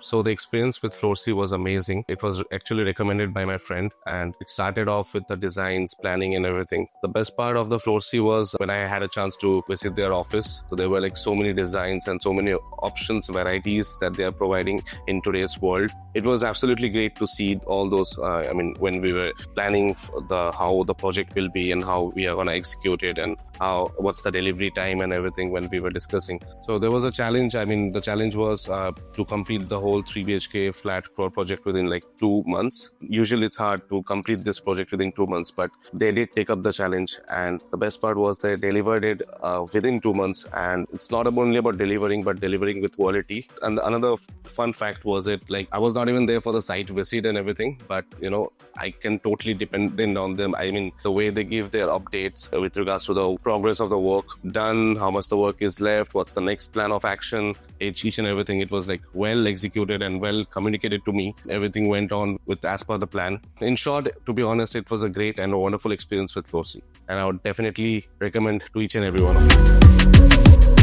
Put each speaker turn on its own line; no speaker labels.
So the experience with Floorsy was amazing. It was actually recommended by my friend, and it started off with the designs, planning and everything. The best part of the Floorsy was when I had a chance to visit their office. So there were like so many designs and so many options, varieties that they are providing in today's world. It was absolutely great to see all those, when we were planning how the project will be and how we are going to execute it and what's the delivery time and everything when we were discussing. So there was a challenge. The challenge was to complete the whole 3 BHK flat project within like 2 months. Usually it's hard to complete this project within 2 months, but they did take up the challenge. And the best part was they delivered it within 2 months. And it's not only about delivering, but delivering with quality. And another fun fact was I was not even there for the site visit and everything, but I can totally depend on them. The way they give their updates with regards to the progress of the work done, how much the work is left, what's the next plan of action, each and everything. It was well executed and well communicated to me. Everything went on as per the plan. In short, to be honest, it was a great and a wonderful experience with Floorsy, and I would definitely recommend to each and every one of you.